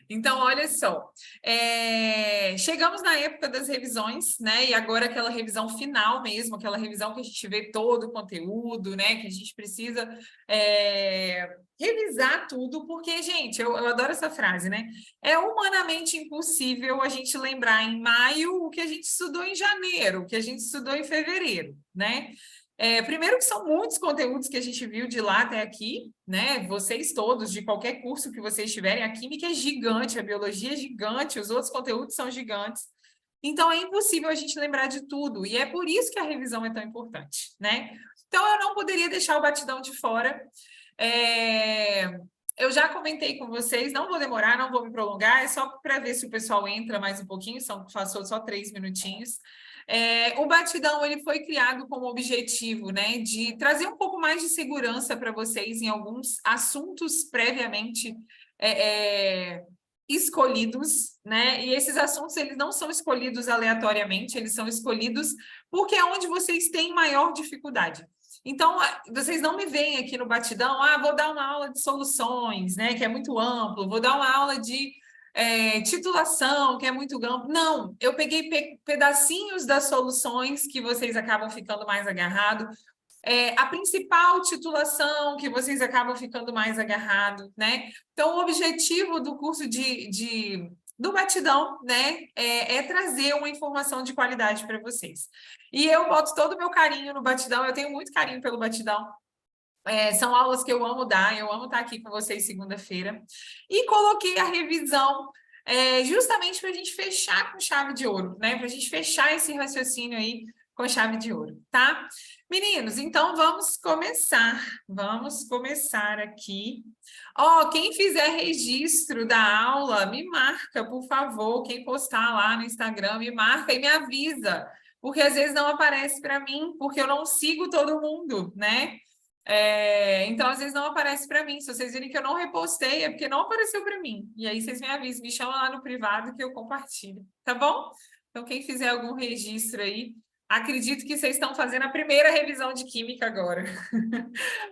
Então, olha só, chegamos na época das revisões, né? E agora aquela revisão final mesmo, aquela revisão que a gente vê todo o conteúdo, né? Que a gente precisa revisar tudo, porque, gente, eu adoro essa frase, né? É humanamente impossível a gente lembrar em maio o que a gente estudou em janeiro, o que a gente estudou em fevereiro, né? Primeiro que são muitos conteúdos que a gente viu de lá até aqui, né? Vocês todos, de qualquer curso que vocês tiverem, a química é gigante, a biologia é gigante, os outros conteúdos são gigantes. Então, é impossível a gente lembrar de tudo, e é por isso que a revisão é tão importante, né? Então, eu não poderia deixar o batidão de fora. Eu já comentei com vocês, não vou demorar, não vou me prolongar, é só para ver se o pessoal entra mais um pouquinho, passou só 3 minutinhos. O batidão ele foi criado com o objetivo, né, de trazer um pouco mais de segurança para vocês em alguns assuntos previamente escolhidos, né? E esses assuntos eles não são escolhidos aleatoriamente, eles são escolhidos porque é onde vocês têm maior dificuldade. Então, vocês não me veem aqui no batidão, vou dar uma aula de soluções, né, que é muito amplo, vou dar uma aula de titulação, que é muito amplo. Não, eu peguei pedacinhos das soluções que vocês acabam ficando mais agarrados, a principal titulação que vocês acabam ficando mais agarrados, né? Então, o objetivo do curso do batidão, né, é trazer uma informação de qualidade para vocês. E eu boto todo o meu carinho no batidão, eu tenho muito carinho pelo batidão. São aulas que eu amo dar, eu amo estar aqui com vocês segunda-feira. E coloquei a revisão justamente para a gente fechar com chave de ouro, né? Para a gente fechar esse raciocínio aí com chave de ouro, tá? Meninos, então vamos começar. Vamos começar aqui. Quem fizer registro da aula, me marca, por favor. Quem postar lá no Instagram, me marca e me avisa. Porque às vezes não aparece para mim, porque eu não sigo todo mundo, né? Então, às vezes não aparece para mim. Se vocês virem que eu não repostei, é porque não apareceu para mim. E aí vocês me avisam, me chamam lá no privado que eu compartilho, tá bom? Então, quem fizer algum registro aí, acredito que vocês estão fazendo a primeira revisão de química agora.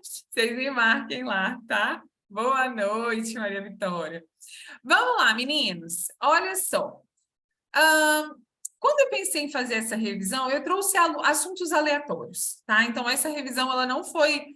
Vocês me marquem lá, tá? Boa noite, Maria Vitória. Vamos lá, meninos. Olha só. Quando eu pensei em fazer essa revisão, eu trouxe assuntos aleatórios, tá? Então, essa revisão ela não foi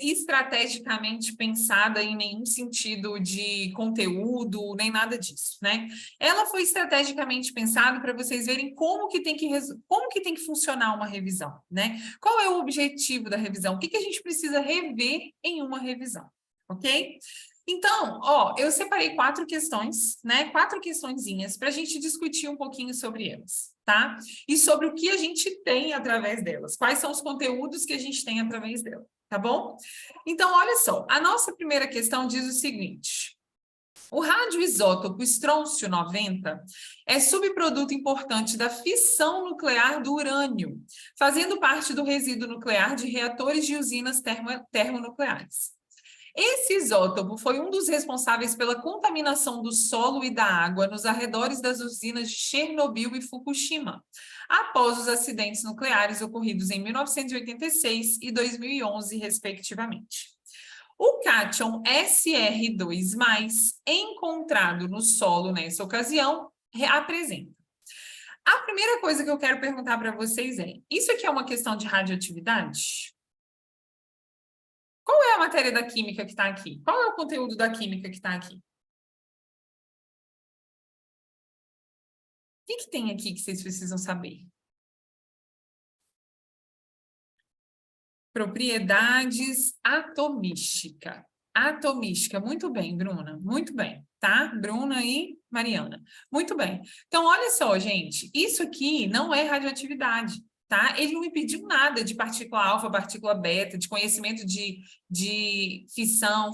estrategicamente pensada em nenhum sentido de conteúdo, nem nada disso, né? Ela foi estrategicamente pensada para vocês verem como que tem que funcionar uma revisão, né? Qual é o objetivo da revisão? O que a gente precisa rever em uma revisão, ok? Então, eu separei 4 questões, né? 4 questõezinhas para a gente discutir um pouquinho sobre elas, tá? E sobre o que a gente tem através delas, quais são os conteúdos que a gente tem através delas, tá bom? Então, olha só, a nossa primeira questão diz o seguinte: o radioisótopo estrôncio 90 é subproduto importante da fissão nuclear do urânio, fazendo parte do resíduo nuclear de reatores de usinas termonucleares. Esse isótopo foi um dos responsáveis pela contaminação do solo e da água nos arredores das usinas de Chernobyl e Fukushima, após os acidentes nucleares ocorridos em 1986 e 2011, respectivamente. O cátion SR2+, encontrado no solo nessa ocasião, apresenta. A primeira coisa que eu quero perguntar para vocês é: isso aqui é uma questão de radioatividade? Qual é a matéria da química que está aqui? Qual é o conteúdo da química que está aqui? O que tem aqui que vocês precisam saber? Propriedades atomística. Atomística. Muito bem, Bruna. Muito bem, tá? Bruna e Mariana. Muito bem. Então, olha só, gente. Isso aqui não é radioatividade. Tá? Ele não me pediu nada de partícula alfa, partícula beta, de conhecimento de fissão,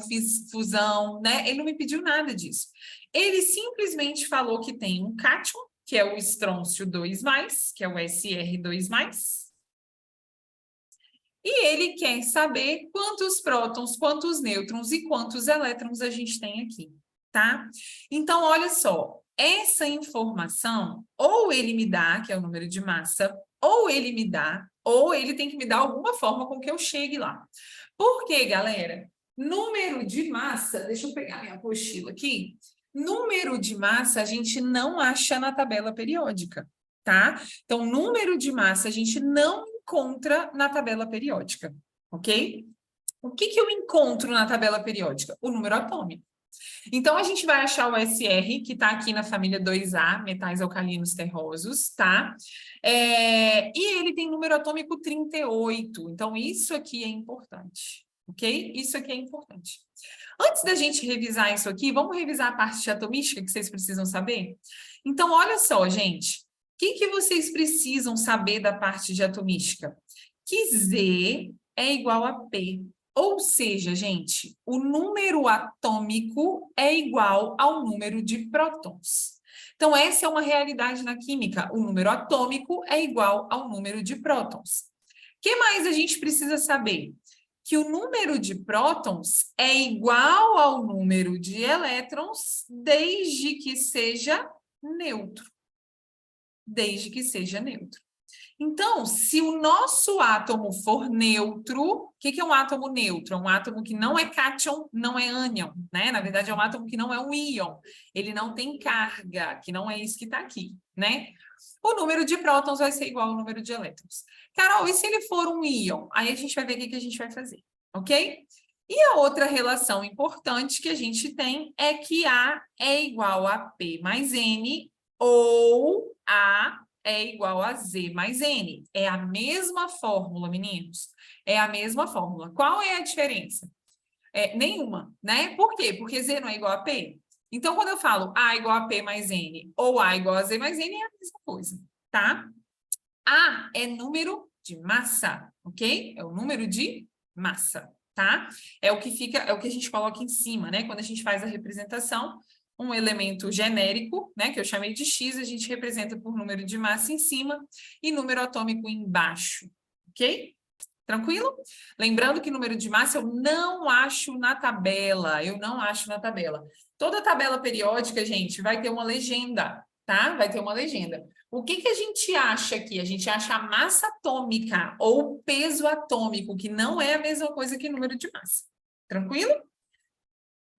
fusão, né? Ele não me pediu nada disso. Ele simplesmente falou que tem um cátion, que é o estrôncio 2+, que é o SR2+, e ele quer saber quantos prótons, quantos nêutrons e quantos elétrons a gente tem aqui, tá? Então, olha só, essa informação, ou ele me dá, que é o número de massa, ou ele me dá, ou ele tem que me dar alguma forma com que eu chegue lá. Por quê, galera? Número de massa, deixa eu pegar minha apostila aqui. Número de massa a gente não acha na tabela periódica, tá? Então, número de massa a gente não encontra na tabela periódica, ok? O que eu encontro na tabela periódica? O número atômico. Então, a gente vai achar o SR, que está aqui na família 2A, metais alcalinos terrosos, tá? E ele tem número atômico 38. Então, isso aqui é importante, ok? Isso aqui é importante. Antes da gente revisar isso aqui, vamos revisar a parte de atomística que vocês precisam saber? Então, olha só, gente. O que vocês precisam saber da parte de atomística? Que Z é igual a P. Ou seja, gente, o número atômico é igual ao número de prótons. Então, essa é uma realidade na química. O número atômico é igual ao número de prótons. O que mais a gente precisa saber? Que o número de prótons é igual ao número de elétrons desde que seja neutro. Desde que seja neutro. Então, se o nosso átomo for neutro, o que é um átomo neutro? É um átomo que não é cátion, não é ânion, né? Na verdade, é um átomo que não é um íon. Ele não tem carga, que não é isso que está aqui, né? O número de prótons vai ser igual ao número de elétrons. Carol, e se ele for um íon? Aí a gente vai ver o que a gente vai fazer, ok? E a outra relação importante que a gente tem é que A é igual a P mais N ou A é igual a Z mais N. É a mesma fórmula, meninos. É a mesma fórmula. Qual é a diferença? Nenhuma, né? Por quê? Porque Z não é igual a P. Então, quando eu falo A igual a P mais N ou A igual a Z mais N, é a mesma coisa, tá? A é número de massa, ok? É o número de massa, tá? É o que fica, é o que a gente coloca em cima, né? Quando a gente faz a representação, um elemento genérico, né, que eu chamei de X, a gente representa por número de massa em cima e número atômico embaixo, ok? Tranquilo? Lembrando que número de massa eu não acho na tabela, Toda tabela periódica, gente, vai ter uma legenda, tá? Vai ter uma legenda. O que a gente acha aqui? A gente acha a massa atômica ou peso atômico, que não é a mesma coisa que número de massa. Tranquilo?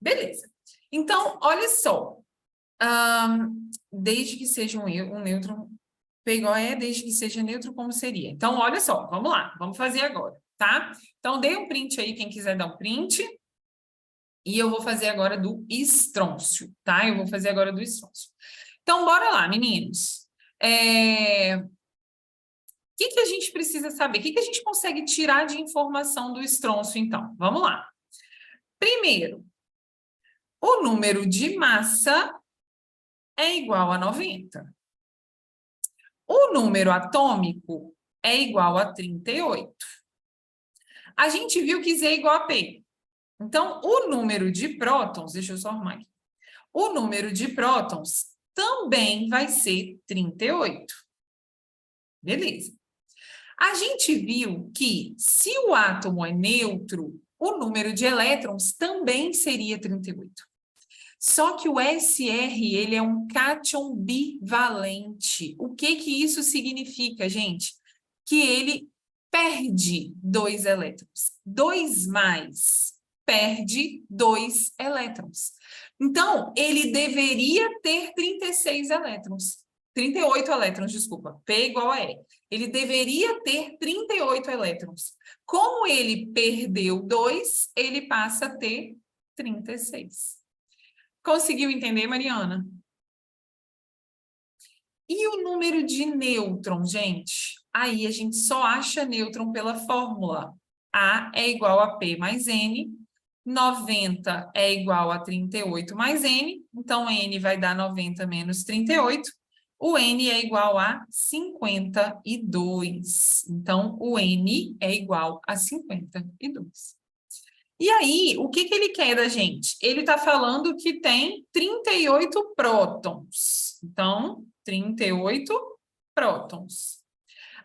Beleza. Então, olha só. Desde que seja um nêutron, P igual a E, desde que seja neutro, como seria? Então, olha só, vamos lá, vamos fazer agora, tá? Então, dê um print aí, quem quiser dar um print. E eu vou fazer agora do estrôncio, tá? Eu vou fazer agora do estrôncio. Então, bora lá, meninos. O que a gente precisa saber? O que a gente consegue tirar de informação do estrôncio, então? Vamos lá. Primeiro, o número de massa é igual a 90. O número atômico é igual a 38. A gente viu que Z é igual a P. Então, o número de prótons, deixa eu só arrumar aqui. O número de prótons também vai ser 38. Beleza. A gente viu que, se o átomo é neutro, o número de elétrons também seria 38. Só que o SR, ele é um cátion bivalente. O que isso significa, gente? Que ele perde 2 elétrons. 2 mais perde 2 elétrons. Então, ele deveria ter 36 elétrons. 38 elétrons, desculpa. P igual a E. Ele deveria ter 38 elétrons. Como ele perdeu 2, ele passa a ter 36. Conseguiu entender, Mariana? E o número de nêutrons, gente? Aí a gente só acha nêutron pela fórmula. A é igual a P mais N, 90 é igual a 38 mais N, então N vai dar 90 menos 38. O N é igual a 52. Então, o N é igual a 52. E aí, o que ele quer da gente? Ele está falando que tem 38 prótons. Então, 38 prótons.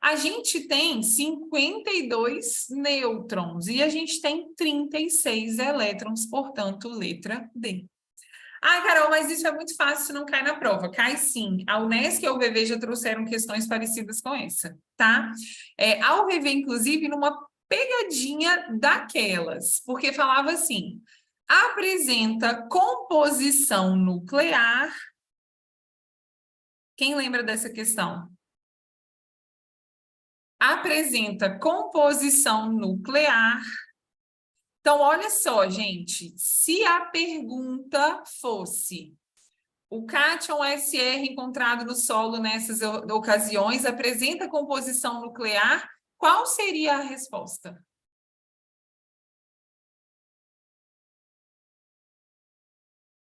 A gente tem 52 nêutrons e a gente tem 36 elétrons, portanto, letra D. Ah, Carol, mas isso é muito fácil, não cai na prova. Cai sim. A Unesc e a UVV já trouxeram questões parecidas com essa, tá? A UVV, inclusive, numa pegadinha daquelas, porque falava assim, apresenta composição nuclear. Quem lembra dessa questão? Apresenta composição nuclear. Então, olha só, gente, se a pergunta fosse: o cátion SR encontrado no solo nessas ocasiões apresenta composição nuclear, qual seria a resposta?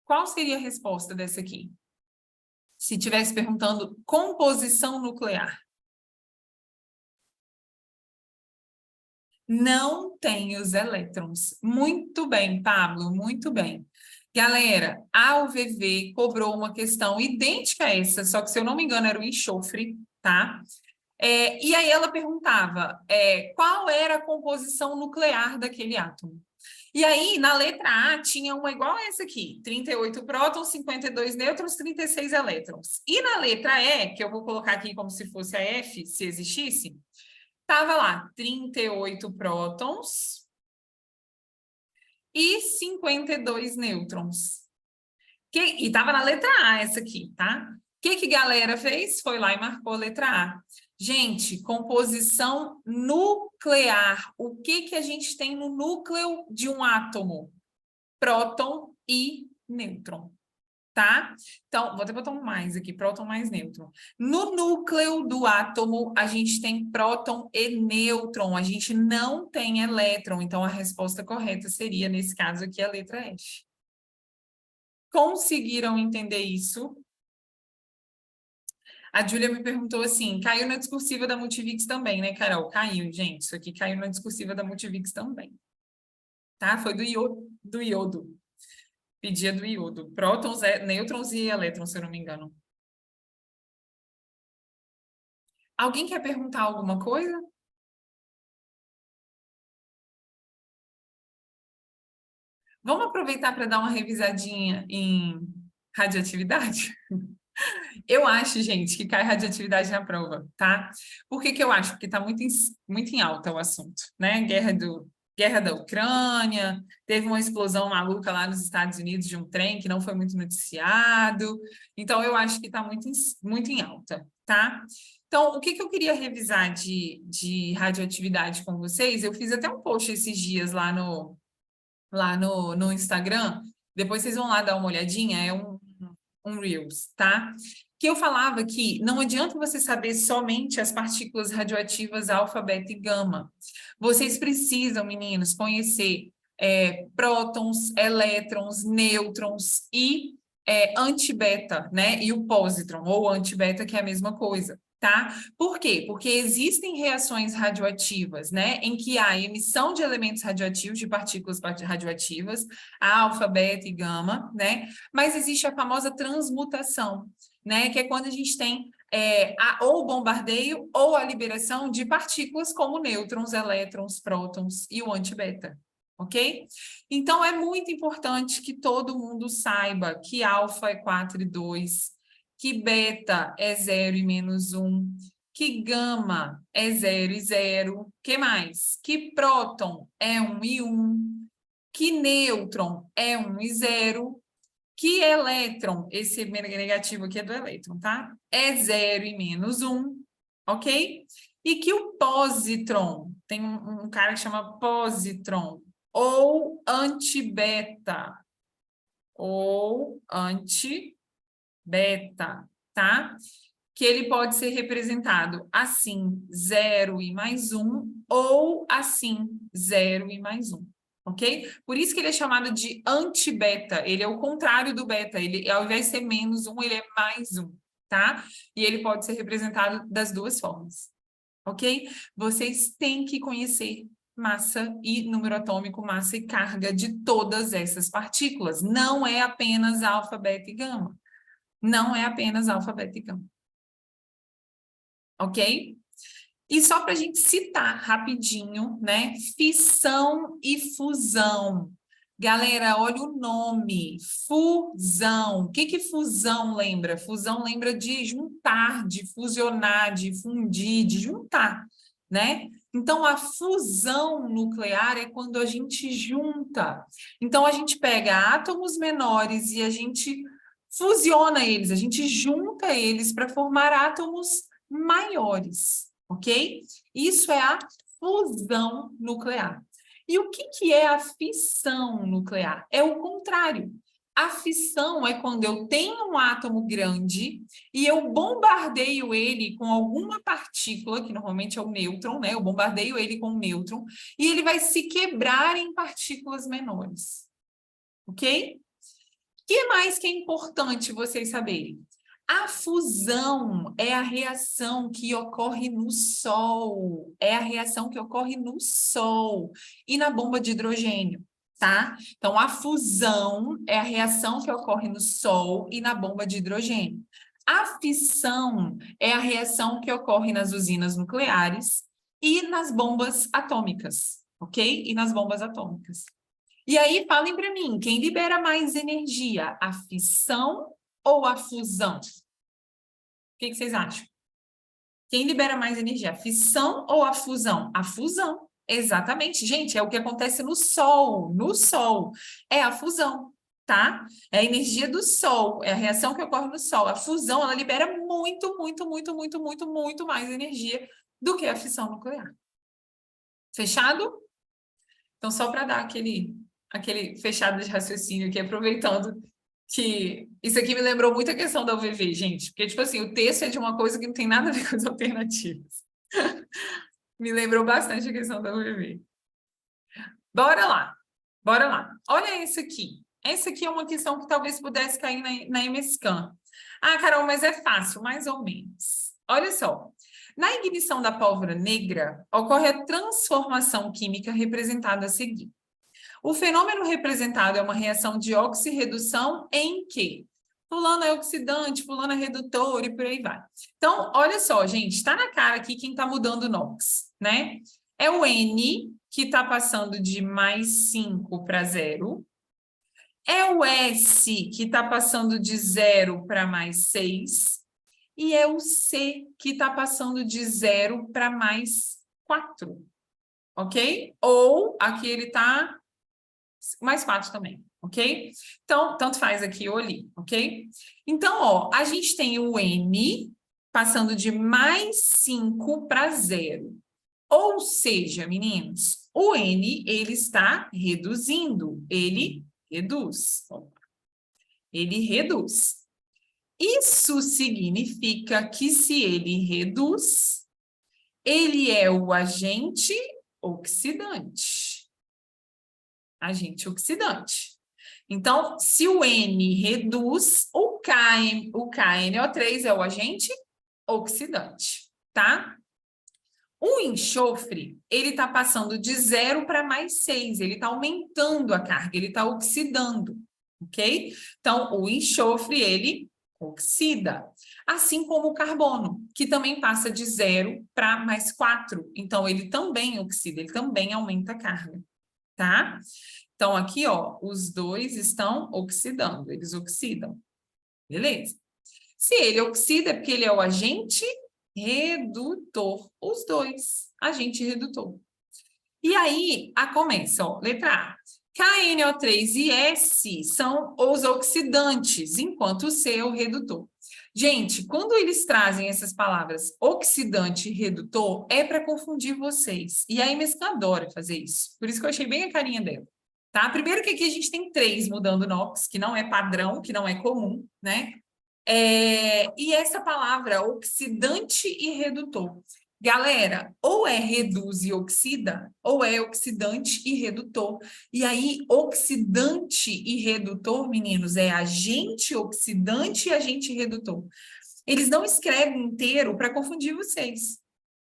Qual seria a resposta dessa aqui? Se estivesse perguntando composição nuclear. Não tem os elétrons. Muito bem, Pablo, muito bem. Galera, a UVV cobrou uma questão idêntica a essa, só que, se eu não me engano, era o enxofre, tá? E aí ela perguntava qual era a composição nuclear daquele átomo. E aí, na letra A, tinha uma igual a essa aqui, 38 prótons, 52 nêutrons, 36 elétrons. E na letra E, que eu vou colocar aqui como se fosse a F, se existisse, estava lá 38 prótons e 52 nêutrons. E estava na letra A essa aqui, tá? O que galera fez? Foi lá e marcou a letra A. Gente, composição nuclear. O que a gente tem no núcleo de um átomo? Próton e nêutron, tá? Então, vou até botar um mais aqui, próton mais nêutron. No núcleo do átomo, a gente tem próton e nêutron, a gente não tem elétron, então a resposta correta seria, nesse caso aqui, a letra F. Conseguiram entender isso? A Júlia me perguntou assim, caiu na discursiva da Multivix também, né, Carol? Caiu, gente, isso aqui caiu na discursiva da Multivix também. Tá? Foi do iodo. Pedia do iodo. Prótons, nêutrons e elétrons, se eu não me engano. Alguém quer perguntar alguma coisa? Vamos aproveitar para dar uma revisadinha em radioatividade? Eu acho, gente, que cai radioatividade na prova, tá? Por que eu acho? Porque está muito em alta o assunto, né? Guerra da Ucrânia, teve uma explosão maluca lá nos Estados Unidos de um trem que não foi muito noticiado. Então, eu acho que está muito em alta, tá? Então, o que eu queria revisar de radioatividade com vocês? Eu fiz até um post esses dias lá no Instagram. Depois vocês vão lá dar uma olhadinha. É um Reels, tá? Que eu falava que não adianta você saber somente as partículas radioativas alfa, beta e gama. Vocês precisam, meninos, conhecer prótons, elétrons, nêutrons e antibeta, né? E o pósitron, ou antibeta, que é a mesma coisa. Tá? Por quê? Porque existem reações radioativas, né, em que há emissão de elementos radioativos, de partículas radioativas, alfa, beta e gama, né? Mas existe a famosa transmutação, né, que é quando a gente tem ou o bombardeio ou a liberação de partículas como nêutrons, elétrons, prótons e o antibeta, ok? Então, é muito importante que todo mundo saiba que alfa é 4 e 2, que beta é 0 e menos 1, que gama é 0 e 0, que mais? Que próton é 1 e 1, que nêutron é 1 e 0, que elétron, esse negativo aqui é do elétron, tá? É 0 e menos 1, ok? E que o positron, tem um cara que chama positron, ou antibeta, tá? Que ele pode ser representado assim, 0 e mais 1, ou assim, 0 e mais 1, ok? Por isso que ele é chamado de antibeta, ele é o contrário do beta, ele ao invés de ser menos 1, ele é mais 1, tá? E ele pode ser representado das duas formas, ok? Vocês têm que conhecer massa e número atômico, massa e carga de todas essas partículas, não é apenas alfa, beta e gama. Não é apenas alfa, beta e gama. Ok? E só para a gente citar rapidinho, né? Fissão e fusão. Galera, olha o nome, fusão. O que fusão lembra? Fusão lembra de juntar, de fusionar, de fundir, de juntar, né? Então, a fusão nuclear é quando a gente junta. Então, a gente pega átomos menores e a gente fusiona eles, a gente junta eles para formar átomos maiores, ok? Isso é a fusão nuclear. E o que é a fissão nuclear? É o contrário. A fissão é quando eu tenho um átomo grande e eu bombardeio ele com alguma partícula, que normalmente é o nêutron, né? Eu bombardeio ele com um nêutron e ele vai se quebrar em partículas menores. Ok? O que mais que é importante vocês saberem? A fusão é a reação que ocorre no Sol. É a reação que ocorre no Sol e na bomba de hidrogênio, tá? Então, a fusão é a reação que ocorre no Sol e na bomba de hidrogênio. A fissão é a reação que ocorre nas usinas nucleares e nas bombas atômicas, ok? E nas bombas atômicas. E aí, falem para mim, quem libera mais energia, a fissão ou a fusão? O que vocês acham? Quem libera mais energia, a fissão ou a fusão? A fusão, exatamente. Gente, é o que acontece no Sol. No Sol é a fusão, tá? É a energia do Sol, é a reação que ocorre no Sol. A fusão, ela libera muito mais energia do que a fissão nuclear. Fechado? Então, só para dar aquele fechado de raciocínio aqui, aproveitando que isso aqui me lembrou muito a questão da UVV, gente, porque, tipo assim, o texto é de uma coisa que não tem nada a ver com as alternativas. Me lembrou bastante a questão da UVV. Bora lá, bora lá. Olha esse aqui. Essa aqui é uma questão que talvez pudesse cair na MSCAM. Ah, Carol, mas é fácil, mais ou menos. Olha só. Na ignição da pólvora negra, ocorre a transformação química representada a seguir. O fenômeno representado é uma reação de oxirredução em que? Fulano é oxidante, fulano é redutor e por aí vai. Então, olha só, gente, está na cara aqui quem está mudando o NOx, né? É o N, que está passando de mais 5 para 0. É o S, que está passando de 0 para mais 6. E é o C, que está passando de 0 para mais 4. Ok? Ou aqui ele está mais 4 também, ok? Então, tanto faz aqui ou ali, ok? Então, ó, a gente tem o N passando de mais 5 para 0. Ou seja, meninos, o N, ele está reduzindo. Ele reduz. Ele reduz. Isso significa que se ele reduz, ele é o agente oxidante. Agente oxidante. Então, se o N reduz, o KNO3 é o agente oxidante, tá? O enxofre, ele está passando de 0 para mais 6, ele está aumentando a carga, ele está oxidando, ok? Então, o enxofre, ele oxida. Assim como o carbono, que também passa de 0 para mais 4. Então, ele também oxida, ele também aumenta a carga, tá? Então, aqui, ó, os dois estão oxidando, eles oxidam. Beleza? Se ele oxida, é porque ele é o agente redutor. Os dois, agente redutor. E aí, começa, ó, letra A. KNO3 e S são os oxidantes, enquanto o C é o redutor. Gente, quando eles trazem essas palavras oxidante e redutor, é para confundir vocês. E a MSK adora fazer isso. Por isso que eu achei bem a carinha dela. Tá? Primeiro que aqui a gente tem 3 mudando NOx, que não é padrão, que não é comum, né? E essa palavra, oxidante e redutor. Galera, ou é reduz e oxida, ou é oxidante e redutor. E aí, oxidante e redutor, meninos, é agente oxidante e agente redutor. Eles não escrevem inteiro para confundir vocês,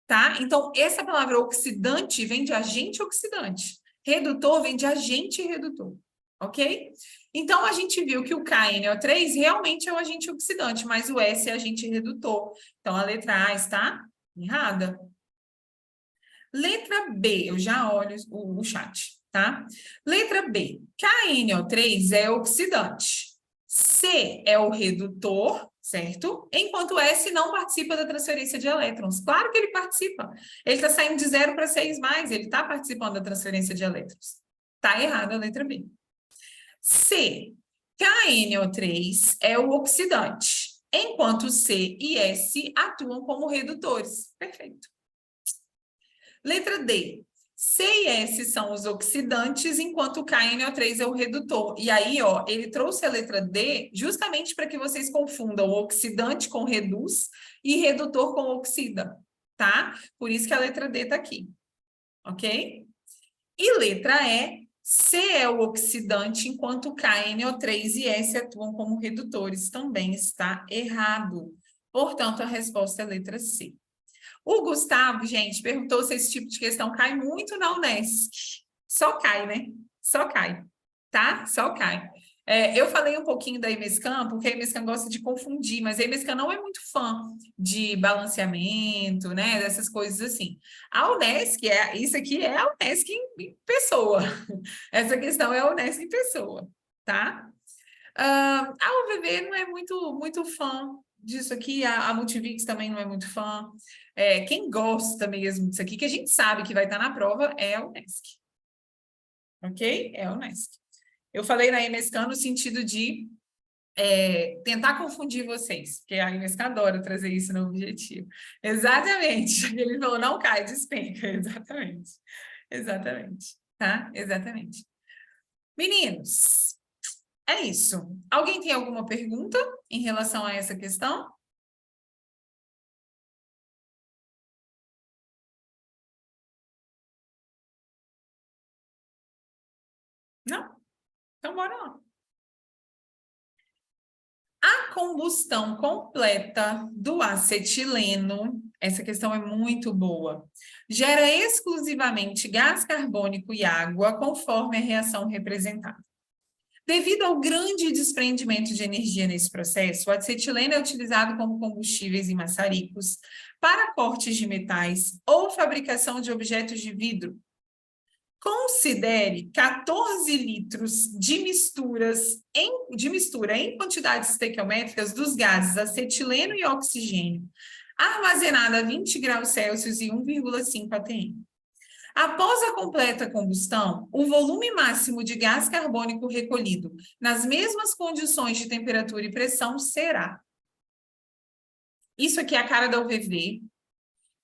tá? Então, essa palavra oxidante vem de agente oxidante. Redutor vem de agente redutor, ok? Então, a gente viu que o KNO3 realmente é o agente oxidante, mas o S é agente redutor. Então, a letra A está errada. Letra B, eu já olho o chat, tá? Letra B, KNO3 é oxidante. C é o redutor, certo? Enquanto S não participa da transferência de elétrons. Claro que ele participa. Ele está saindo de 0 para 6 mais, ele está participando da transferência de elétrons. Está errado a letra B. C, KNO3 é o oxidante, enquanto C e S atuam como redutores. Perfeito. Letra D. C e S são os oxidantes, enquanto o KNO3 é o redutor. E aí, ó, ele trouxe a letra D justamente para que vocês confundam o oxidante com reduz e redutor com oxida, tá? Por isso que a letra D está aqui, ok? E letra E, C é o oxidante, enquanto KNO3 e S atuam como redutores. Também está errado. Portanto, a resposta é a letra C. O Gustavo, gente, perguntou se esse tipo de questão cai muito na Unesc. Só cai, né? Só cai, tá? Só cai. Eu falei um pouquinho da Imescan, porque a Imescan gosta de confundir, mas a Imescan não é muito fã de balanceamento, né? Dessas coisas assim. A Unesc, isso aqui é a Unesc em pessoa. Essa questão é a Unesc em pessoa, tá? A UVV não é muito fã disso aqui, a Multivix também não é muito fã. Quem gosta mesmo disso aqui, que a gente sabe que vai estar na prova, é a Unesc. Ok? É a Unesc. Eu falei na Imescan no sentido de tentar confundir vocês, porque a Imescan adora trazer isso no objetivo. Exatamente. Ele falou, não cai, despenca. Exatamente. Exatamente. Tá? Exatamente. Meninos, é isso. Alguém tem alguma pergunta em relação a essa questão? Não? Então, bora lá. A combustão completa do acetileno, essa questão é muito boa, gera exclusivamente gás carbônico e água, conforme a reação representada. Devido ao grande desprendimento de energia nesse processo, o acetileno é utilizado como combustíveis em maçaricos, para cortes de metais ou fabricação de objetos de vidro. Considere 14 litros de mistura em quantidades estequiométricas dos gases acetileno e oxigênio, armazenada a 20 graus Celsius e 1,5 atm. Após a completa combustão, o volume máximo de gás carbônico recolhido nas mesmas condições de temperatura e pressão será. Isso aqui é a cara da UVV.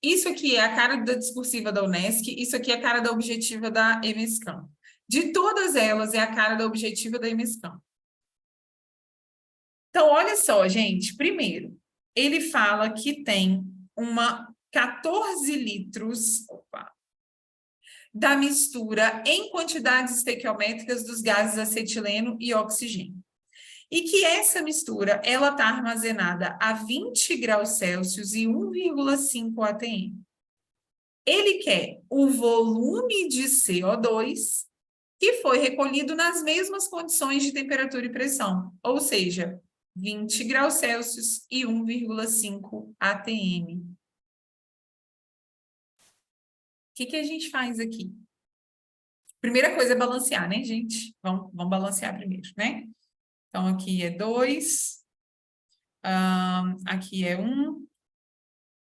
Isso aqui é a cara da discursiva da Unesc, isso aqui é a cara da objetiva da Emescan. De todas elas, é a cara da objetiva da Emescan. Então, olha só, gente. Primeiro, ele fala que tem 14 litros da mistura em quantidades estequiométricas dos gases acetileno e oxigênio. E que essa mistura, ela está armazenada a 20 graus Celsius e 1,5 atm. Ele quer o volume de CO2 que foi recolhido nas mesmas condições de temperatura e pressão, ou seja, 20 graus Celsius e 1,5 atm. O que a gente faz aqui? Primeira coisa é balancear, né, gente? Vamos balancear primeiro, né? Então, aqui é 2, aqui é 1,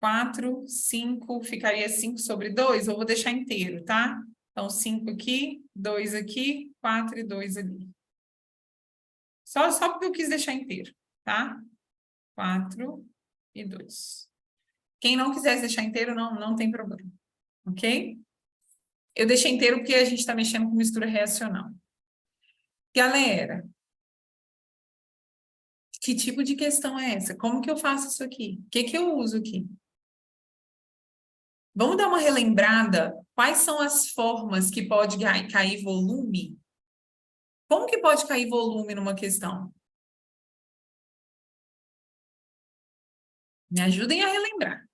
4, 5, ficaria 5 sobre 2, eu vou deixar inteiro, tá? Então, 5 aqui, 2 aqui, 4 e 2 ali. Só porque eu quis deixar inteiro, tá? 4 e 2. Quem não quisesse deixar inteiro, não tem problema, ok? Eu deixei inteiro porque a gente está mexendo com mistura reacional. Galera, que tipo de questão é essa? Como que eu faço isso aqui? O que eu uso aqui? Vamos dar uma relembrada? Quais são as formas que pode cair volume? Como que pode cair volume numa questão? Me ajudem a relembrar.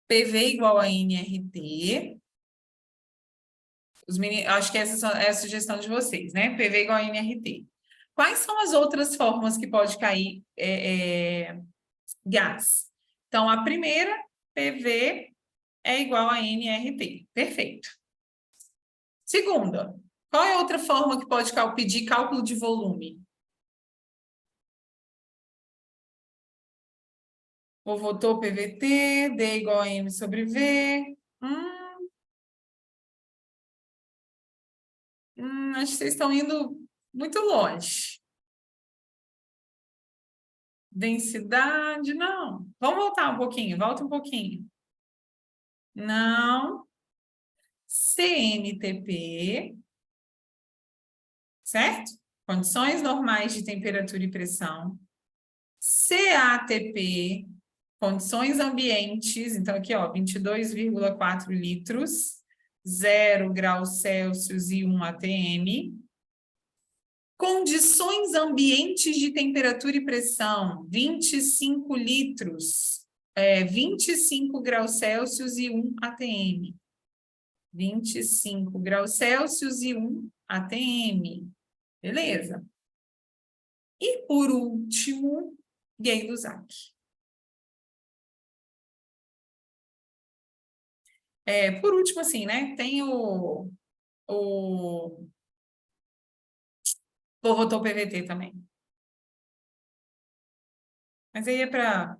PV igual a NRT. Acho que essa é a sugestão de vocês, né? PV igual a NRT. Quais são as outras formas que pode cair gás? Então, a primeira, PV é igual a NRT. Perfeito. Segunda, Qual é a outra forma que pode pedir cálculo de volume? Ou voltou PVT, D igual a M sobre V. Acho que vocês estão indo muito longe. Densidade, não. Vamos voltar um pouquinho, volta um pouquinho. Não. CNTP, certo? Condições normais de temperatura e pressão. CATP, condições ambientes, então aqui, ó, 22,4 litros, 0 graus Celsius e 1 atm. Condições ambientes de temperatura e pressão, 25 litros, 25 graus Celsius e 1 atm. 25 graus Celsius e 1 atm. Beleza. E, por último, Gay-Lussac. Por último, assim, né? Tem o Votovô PVT também. Mas aí é para...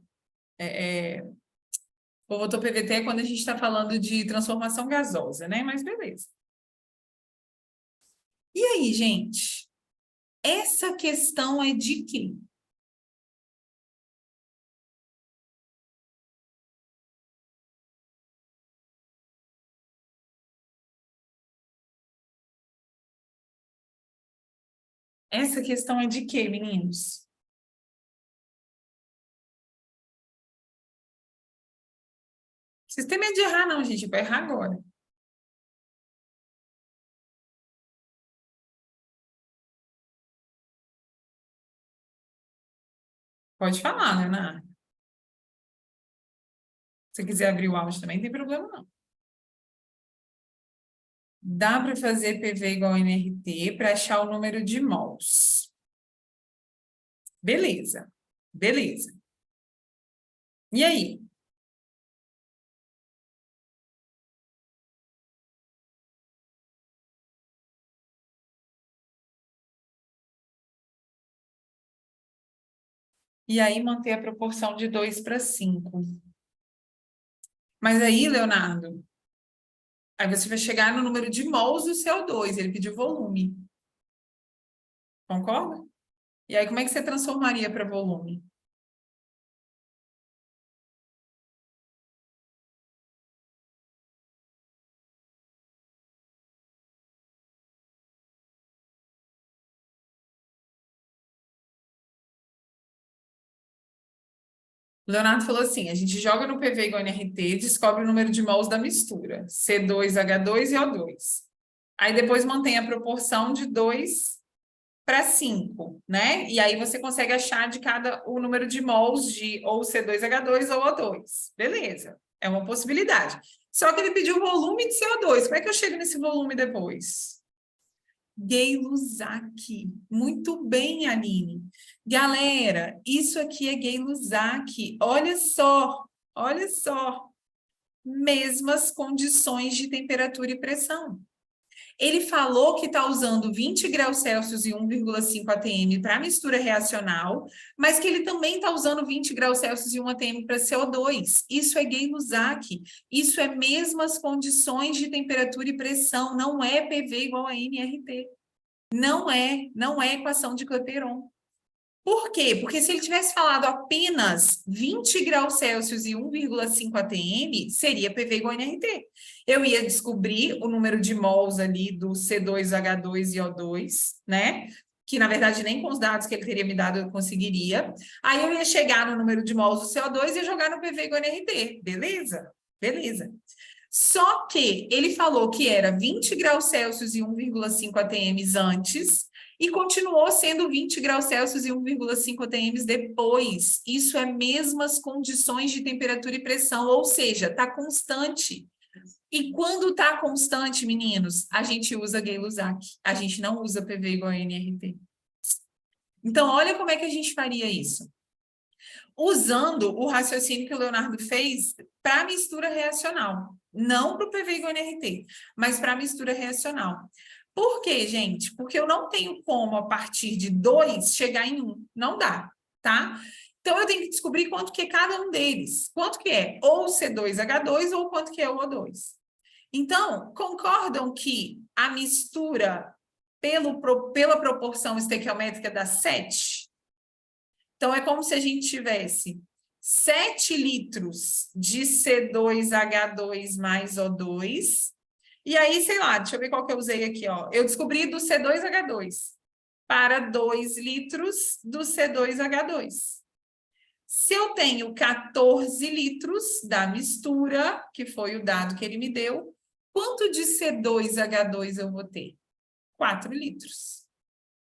Votovô PVT é quando a gente está falando de transformação gasosa, né? Mas beleza. E aí, gente? Essa questão é de quê? Essa questão é de quê, meninos? Vocês têm medo de errar, não, gente. Vai errar agora. Pode falar, Leonardo. Se você quiser abrir o áudio também, não tem problema, não. Dá para fazer PV igual a nRT para achar o número de mols. Beleza. Beleza. E aí? E aí manter a proporção de 2 para 5. Mas aí, Leonardo, aí você vai chegar no número de mols do CO2, ele pediu volume. Concorda? E aí, como é que você transformaria para volume? O Leonardo falou assim, a gente joga no PV igual a nRT, descobre o número de mols da mistura, C2H2 e O2. Aí depois mantém a proporção de 2 para 5, né? E aí você consegue achar de cada o número de mols de ou C2H2 ou O2. Beleza, é uma possibilidade. Só que ele pediu volume de CO2. Como é que eu chego nesse volume depois? Gay-Lussac. Muito bem, Aline. Galera, isso aqui é Gay-Lussac. Olha só, olha só. Mesmas condições de temperatura e pressão. Ele falou que está usando 20 graus Celsius e 1,5 atm para mistura reacional, mas que ele também está usando 20 graus Celsius e 1 atm para CO2. Isso é Gay-Lussac. Isso é mesmas condições de temperatura e pressão. Não é PV igual a nRT. Não é equação de Clapeyron. Por quê? Porque se ele tivesse falado apenas 20 graus Celsius e 1,5 atm, seria PV igual a nRT. Eu ia descobrir o número de mols ali do C2H2 e O2, né? Que, na verdade, nem com os dados que ele teria me dado eu conseguiria. Aí eu ia chegar no número de mols do CO2 e ia jogar no PV igual a nRT. Beleza? Beleza. Só que ele falou que era 20 graus Celsius e 1,5 atms antes, e continuou sendo 20 graus Celsius e 1,5 atms depois. Isso é mesmas condições de temperatura e pressão, ou seja, está constante. E quando está constante, meninos, a gente usa Gay-Lussac. A gente não usa PV igual a nRT. Então, olha como é que a gente faria isso. Usando o raciocínio que o Leonardo fez para a mistura reacional. Não para o PV igual a nRT, mas para a mistura reacional. Por quê, gente? Porque eu não tenho como, a partir de 2, chegar em 1. Não dá, tá? Então, eu tenho que descobrir quanto que é cada um deles. Quanto que é ou C2H2 ou quanto que é o O2. Então, concordam que a mistura pela proporção estequiométrica dá 7? Então, é como se a gente tivesse 7 litros de C2H2 mais O2. E aí, sei lá, deixa eu ver qual que eu usei aqui, ó. Eu descobri do C2H2 para 2 litros do C2H2. Se eu tenho 14 litros da mistura, que foi o dado que ele me deu, quanto de C2H2 eu vou ter? 4 litros.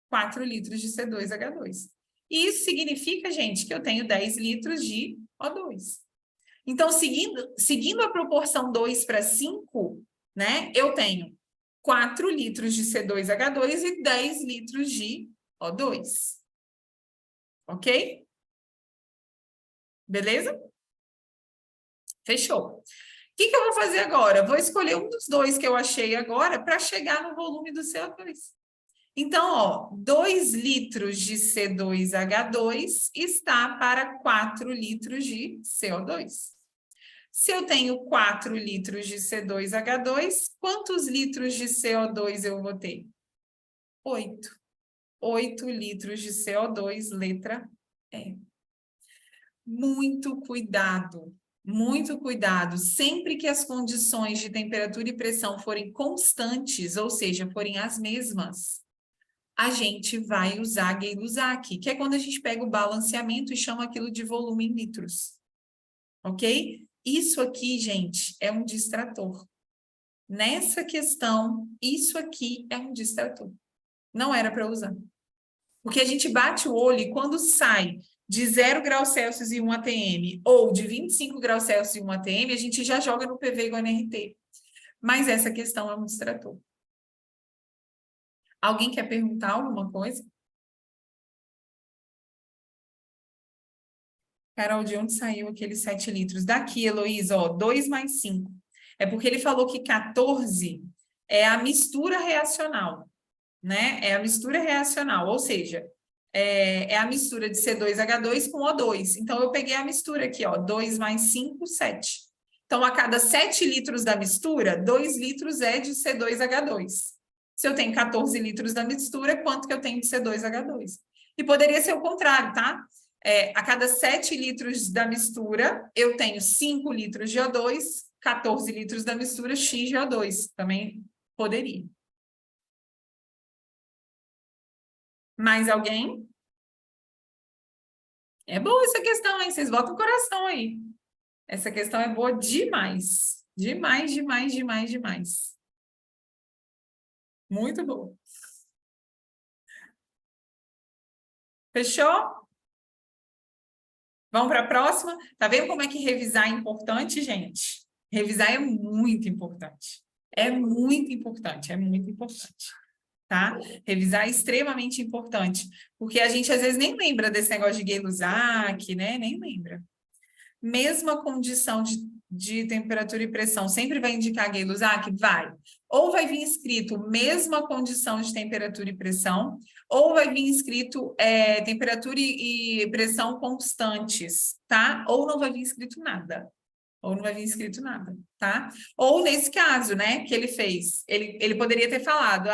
4 litros de C2H2. E isso significa, gente, que eu tenho 10 litros de O2. Então, seguindo a proporção 2 para 5, né, eu tenho 4 litros de C2H2 e 10 litros de O2. Ok? Beleza? Fechou. O que eu vou fazer agora? Vou escolher um dos dois que eu achei agora para chegar no volume do CO2. Então, ó, 2 litros de C2H2 está para 4 litros de CO2. Se eu tenho 4 litros de C2H2, quantos litros de CO2 eu vou ter? 8. 8 litros de CO2, letra E. Muito cuidado. Muito cuidado, sempre que as condições de temperatura e pressão forem constantes, ou seja, forem as mesmas, a gente vai usar Gay-Lussac, que é quando a gente pega o balanceamento e chama aquilo de volume em litros. Ok? Isso aqui, gente, é um distrator. Nessa questão, isso aqui é um distrator. Não era para usar. Porque a gente bate o olho e quando sai de 0 graus Celsius e 1 atm, ou de 25 graus Celsius e 1 atm, a gente já joga no PV igual NRT. Mas essa questão é um distrator. Alguém quer perguntar alguma coisa? Carol, de onde saiu aqueles 7 litros? Daqui, Heloísa, ó, 2 mais 5. É porque ele falou que 14 é a mistura reacional, né? É a mistura reacional, ou seja, é a mistura de C2H2 com O2. Então, eu peguei a mistura aqui, ó, 2 mais 5, 7. Então, a cada 7 litros da mistura, 2 litros é de C2H2. Se eu tenho 14 litros da mistura, quanto que eu tenho de C2H2? E poderia ser o contrário, tá? A cada 7 litros da mistura, eu tenho 5 litros de O2, 14 litros da mistura, X de O2. Também poderia. Mais alguém? É boa essa questão, hein? Vocês botam o coração aí. Essa questão é boa demais. Demais, demais, demais, demais. Muito boa. Fechou? Vamos para a próxima? Tá vendo como é que revisar é importante, gente? Revisar é muito importante. É muito importante, é muito importante. Tá? Revisar é extremamente importante. Porque a gente, às vezes, nem lembra desse negócio de Gay-Lussac, né? Nem lembra. Mesma condição de temperatura e pressão, sempre vai indicar Gay-Lussac? Vai. Ou vai vir escrito mesma condição de temperatura e pressão, ou vai vir escrito temperatura e pressão constantes, tá? Ou não vai vir escrito nada. Ou não vai vir escrito nada, tá? Ou nesse caso, né, que ele fez, ele poderia ter falado,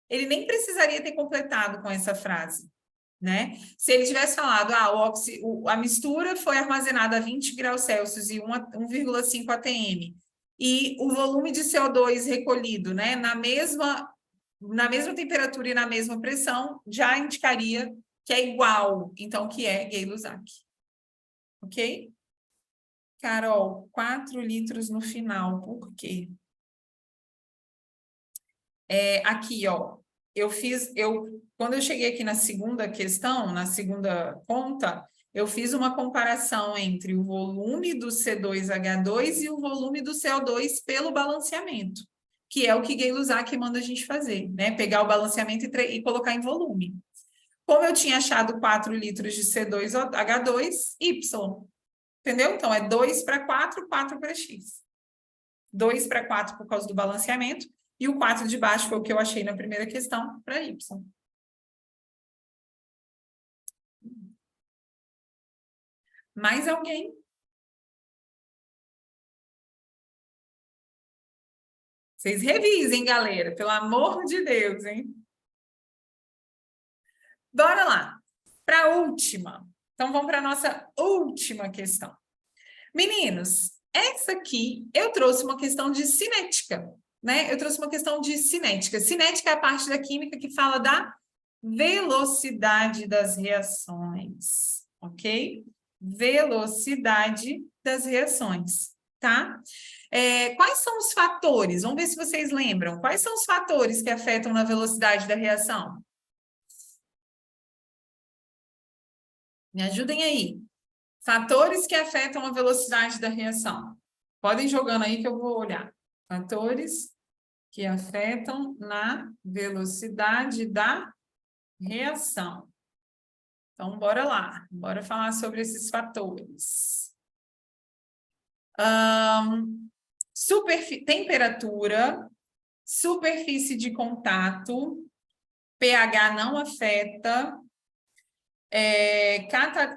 ele nem precisaria ter completado com essa frase, né? Se ele tivesse falado, a mistura foi armazenada a 20 graus Celsius e 1,5 atm, e o volume de CO2 recolhido, né, na mesma temperatura e na mesma pressão, já indicaria que é igual, então, que é Gay-Lussac. Ok? Carol, 4 litros no final, por quê? Aqui, ó, quando eu cheguei aqui na segunda questão, na segunda conta, eu fiz uma comparação entre o volume do C2H2 e o volume do CO2 pelo balanceamento, que é o que Gay-Lussac manda a gente fazer, né? Pegar o balanceamento e colocar em volume. Como eu tinha achado 4 litros de C2H2, Y. Entendeu? Então, é 2 para 4, 4 para X. 2 para 4 por causa do balanceamento E o 4 de baixo foi o que eu achei na primeira questão para y. Mais alguém? Vocês revisem, galera, pelo amor de Deus, hein? Bora lá, para a última. Então, vamos para a nossa última questão. Meninos, essa aqui eu trouxe uma questão de cinética, né? Eu trouxe uma questão de cinética. Cinética é a parte da química que fala da velocidade das reações, ok? Velocidade das reações, tá? Quais são os fatores? Vamos ver se vocês lembram. Quais são os fatores que afetam na velocidade da reação? Me ajudem aí. Fatores que afetam a velocidade da reação. Podem ir jogando aí que eu vou olhar. Fatores que afetam na velocidade da reação. Então, bora lá. Bora falar sobre esses fatores. Temperatura, superfície de contato, pH não afeta,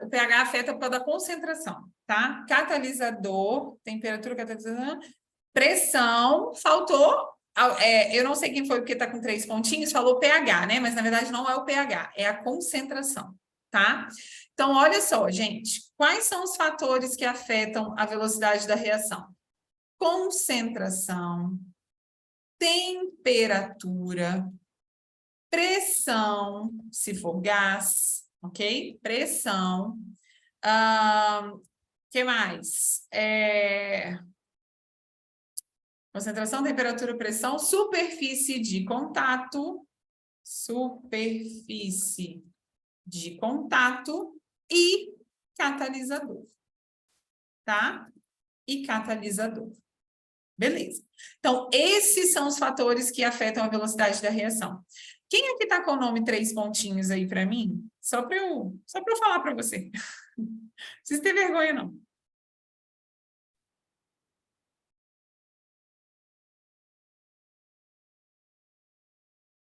o pH afeta por causa da concentração, tá? Catalisador, temperatura, catalisador, pressão, faltou, eu não sei quem foi porque está com 3 pontinhos, falou pH, né? Mas na verdade não é o pH, é a concentração, tá? Então, olha só, gente, quais são os fatores que afetam a velocidade da reação? Concentração, temperatura, pressão, se for gás, ok? Pressão. Que mais? Concentração, temperatura, pressão, superfície de contato. Superfície de contato e catalisador. Tá? E catalisador. Beleza. Então, esses são os fatores que afetam a velocidade da reação. Quem aqui está com o nome 3 pontinhos aí para mim? Só para eu falar para você. Não precisa ter vergonha, não.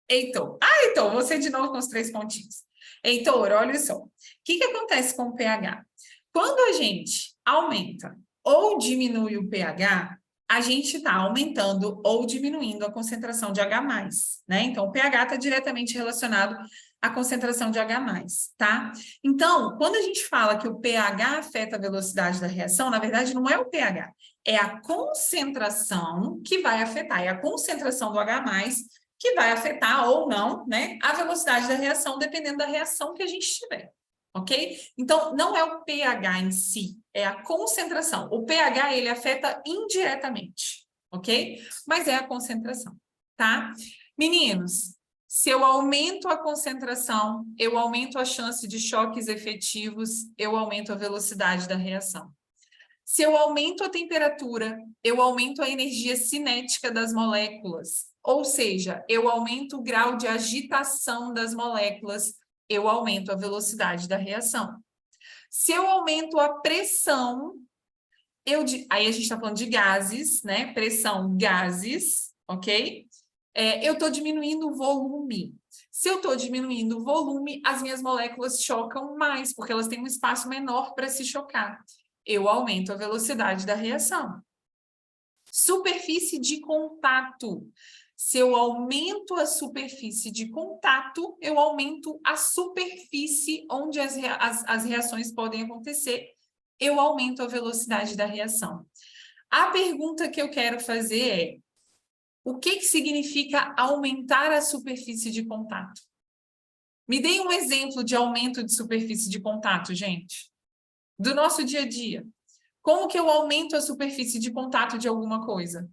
Heitor. Heitor, você de novo com os 3 pontinhos. Heitor, olha só. O que acontece com o pH? Quando a gente aumenta ou diminui o pH, a gente está aumentando ou diminuindo a concentração de H+, né? Então, o pH está diretamente relacionado à concentração de H+, tá? Então, quando a gente fala que o pH afeta a velocidade da reação, na verdade, não é o pH, é a concentração que vai afetar, é a concentração do H+, que vai afetar ou não, né, a velocidade da reação, dependendo da reação que a gente tiver. Ok? Então, não é o pH em si, é a concentração. O pH, ele afeta indiretamente, ok? Mas é a concentração, tá? Meninos, se eu aumento a concentração, eu aumento a chance de choques efetivos, eu aumento a velocidade da reação. Se eu aumento a temperatura, eu aumento a energia cinética das moléculas, ou seja, eu aumento o grau de agitação das moléculas, eu aumento a velocidade da reação. Se eu aumento a pressão, aí a gente está falando de gases, né? Pressão, gases, ok? Eu estou diminuindo o volume. Se eu estou diminuindo o volume, as minhas moléculas chocam mais, porque elas têm um espaço menor para se chocar. Eu aumento a velocidade da reação. Superfície de contato. Se eu aumento a superfície de contato, eu aumento a superfície onde as reações podem acontecer, eu aumento a velocidade da reação. A pergunta que eu quero fazer é, o que significa aumentar a superfície de contato? Me deem um exemplo de aumento de superfície de contato, gente, do nosso dia a dia. Como que eu aumento a superfície de contato de alguma coisa?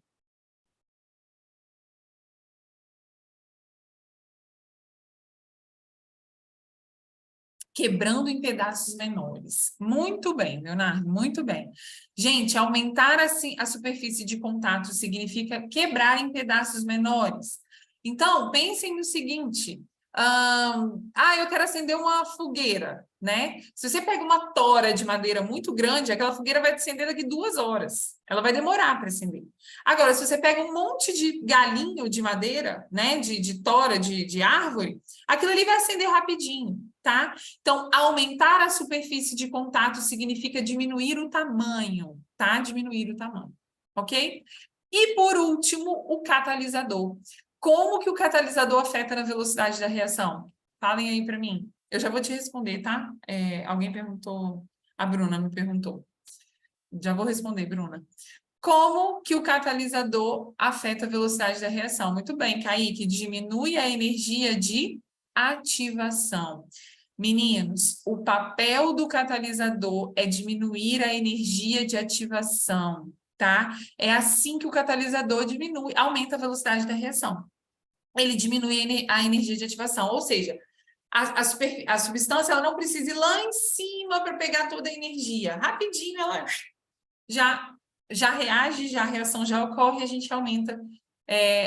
Quebrando em pedaços menores. Muito bem, Leonardo, muito bem. Gente, aumentar assim a superfície de contato significa quebrar em pedaços menores. Então, pensem no seguinte, Eu quero acender uma fogueira, né? Se você pega uma tora de madeira muito grande, aquela fogueira vai acender daqui 2 horas. Ela vai demorar para acender. Agora, se você pega um monte de galinho de madeira, né? De tora, de árvore, aquilo ali vai acender rapidinho, tá? Então, aumentar a superfície de contato significa diminuir o tamanho, tá? Diminuir o tamanho, ok? E, por último, o catalisador. Como que o catalisador afeta na velocidade da reação? Falem aí para mim. Eu já vou te responder, tá? Alguém perguntou, a Bruna me perguntou. Já vou responder, Bruna. Como que o catalisador afeta a velocidade da reação? Muito bem, Kaique, diminui a energia de ativação. Meninos, o papel do catalisador é diminuir a energia de ativação, tá? É assim que o catalisador aumenta a velocidade da reação. Ele diminui a energia de ativação, ou seja, a substância ela não precisa ir lá em cima para pegar toda a energia. Rapidinho ela já reage, a reação já ocorre, a gente aumenta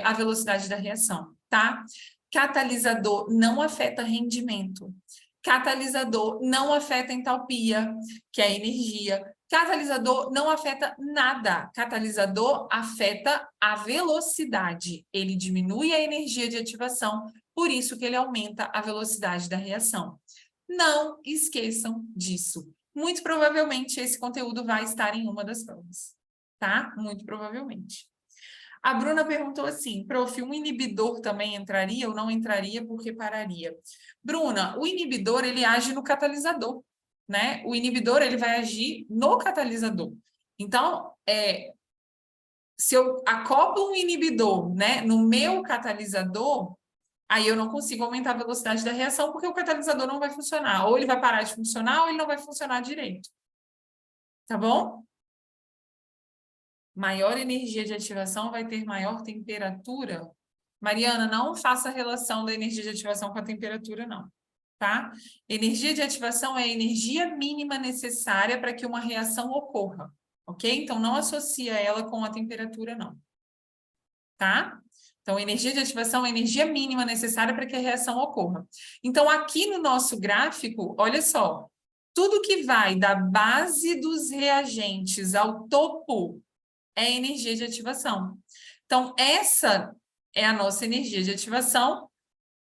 a velocidade da reação, tá? Catalisador não afeta rendimento. Catalisador não afeta entalpia, que é a energia. Catalisador não afeta nada. Catalisador afeta a velocidade. Ele diminui a energia de ativação, por isso que ele aumenta a velocidade da reação. Não esqueçam disso. Muito provavelmente esse conteúdo vai estar em uma das provas, tá? Muito provavelmente. A Bruna perguntou assim, prof, um inibidor também entraria ou não entraria porque pararia? Bruna, o inibidor, ele age no catalisador, né? O inibidor, ele vai agir no catalisador. Então, se eu acoplo um inibidor, né, no meu catalisador, aí eu não consigo aumentar a velocidade da reação porque o catalisador não vai funcionar. Ou ele vai parar de funcionar ou ele não vai funcionar direito. Tá bom? Maior energia de ativação vai ter maior temperatura. Mariana, não faça a relação da energia de ativação com a temperatura, não. Tá? Energia de ativação é a energia mínima necessária para que uma reação ocorra. Ok? Então, não associa ela com a temperatura, não. Tá? Então, energia de ativação é a energia mínima necessária para que a reação ocorra. Então, aqui no nosso gráfico, olha só, tudo que vai da base dos reagentes ao topo é energia de ativação. Então, essa é a nossa energia de ativação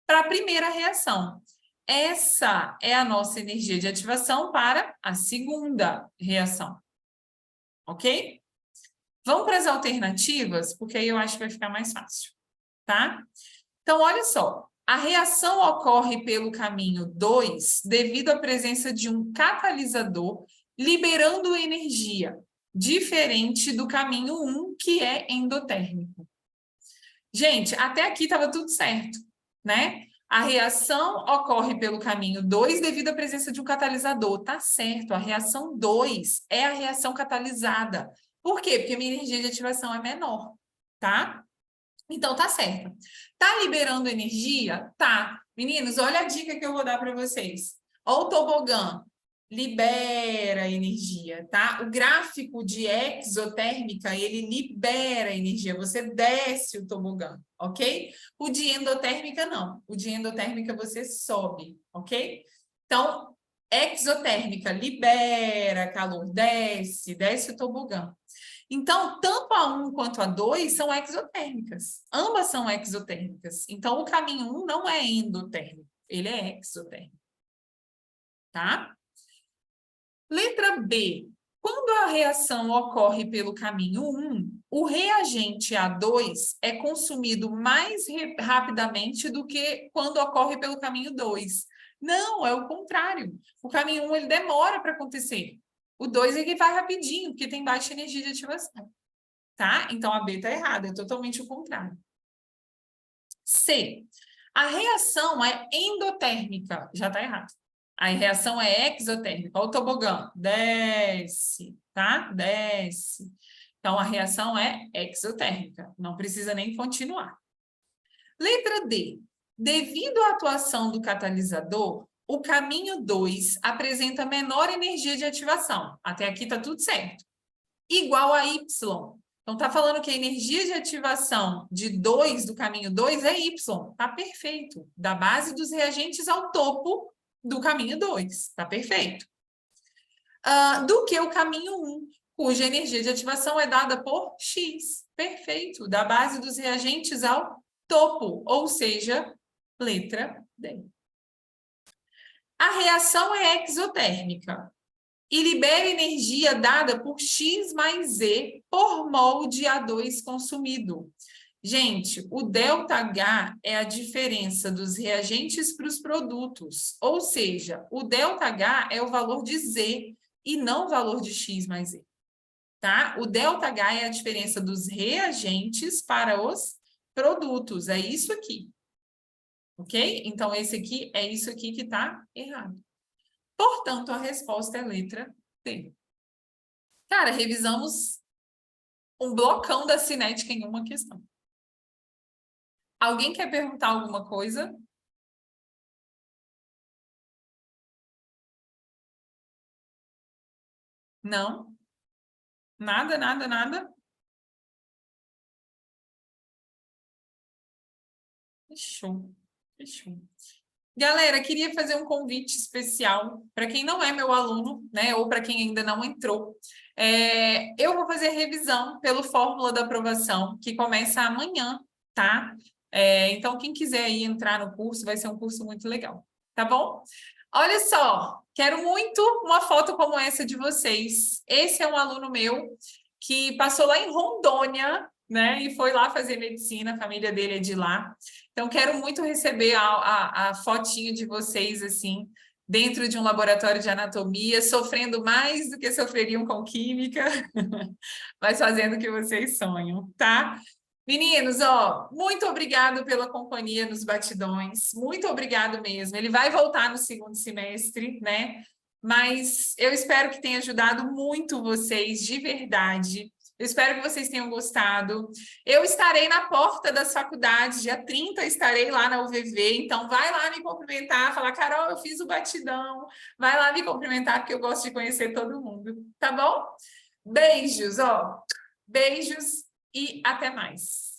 para a primeira reação. Essa é a nossa energia de ativação para a segunda reação. Ok? Vamos para as alternativas, porque aí eu acho que vai ficar mais fácil, tá? Então, olha só. A reação ocorre pelo caminho 2 devido à presença de um catalisador liberando energia, diferente do caminho 1, que é endotérmico. Gente, até aqui estava tudo certo, né? A reação ocorre pelo caminho 2 devido à presença de um catalisador. Tá certo, a reação 2 é a reação catalisada. Por quê? Porque a minha energia de ativação é menor, tá? Então, tá certo. Tá liberando energia? Tá. Meninos, olha a dica que eu vou dar para vocês. Olha o tobogã. Libera energia, tá? O gráfico de exotérmica, ele libera energia. Você desce o tobogã, ok? O de endotérmica, não. O de endotérmica, você sobe, ok? Então, exotérmica, libera calor, desce o tobogã. Então, tanto a 1 quanto a 2 são exotérmicas. Ambas são exotérmicas. Então, o caminho 1 não é endotérmico, ele é exotérmico. Tá? Letra B. Quando a reação ocorre pelo caminho 1, o reagente A2 é consumido mais rapidamente do que quando ocorre pelo caminho 2. Não, é o contrário. O caminho 1 ele demora para acontecer. O 2 ele vai rapidinho, porque tem baixa energia de ativação. Tá? Então, a B está errada, é totalmente o contrário. C. A reação é endotérmica. Já está errado. A reação é exotérmica. Olha o tobogã. Desce, tá? Desce. Então, a reação é exotérmica. Não precisa nem continuar. Letra D. Devido à atuação do catalisador, o caminho 2 apresenta menor energia de ativação. Até aqui está tudo certo. Igual a Y. Então, está falando que a energia de ativação de 2, do caminho 2, é Y. Está perfeito. Da base dos reagentes ao topo do caminho 2. Está perfeito. Do que o caminho 1, cuja energia de ativação é dada por X. Perfeito. Da base dos reagentes ao topo, ou seja, letra D. A reação é exotérmica e libera energia dada por X mais E por mol de A2 consumido. Gente, o ΔH é a diferença dos reagentes para os produtos, ou seja, o ΔH é o valor de Z e não o valor de X mais E. Tá? O ΔH é a diferença dos reagentes para os produtos, é isso aqui. Ok? Então, esse aqui é isso aqui que está errado. Portanto, a resposta é a letra D. Cara, revisamos um blocão da cinética em uma questão. Alguém quer perguntar alguma coisa? Não? Nada, nada, nada? Fechou. Fechou. Galera, queria fazer um convite especial para quem não é meu aluno, né, ou para quem ainda não entrou. Eu vou fazer revisão pelo Fórmula da Aprovação, que começa amanhã, tá? Então, quem quiser aí entrar no curso, vai ser um curso muito legal, tá bom? Olha só, quero muito uma foto como essa de vocês. Esse é um aluno meu que passou lá em Rondônia, né, e foi lá fazer medicina, a família dele é de lá. Então, quero muito receber a fotinho de vocês, assim, dentro de um laboratório de anatomia, sofrendo mais do que sofreriam com química, mas fazendo o que vocês sonham, tá? Meninos, ó, muito obrigado pela companhia nos batidões, muito obrigado mesmo. Ele vai voltar no segundo semestre, né? Mas eu espero que tenha ajudado muito vocês, de verdade. Eu espero que vocês tenham gostado. Eu estarei na porta das faculdades, dia 30 estarei lá na UVV, então vai lá me cumprimentar, falar, Carol, eu fiz o batidão. Vai lá me cumprimentar, porque eu gosto de conhecer todo mundo, tá bom? Beijos, ó. Beijos e até mais.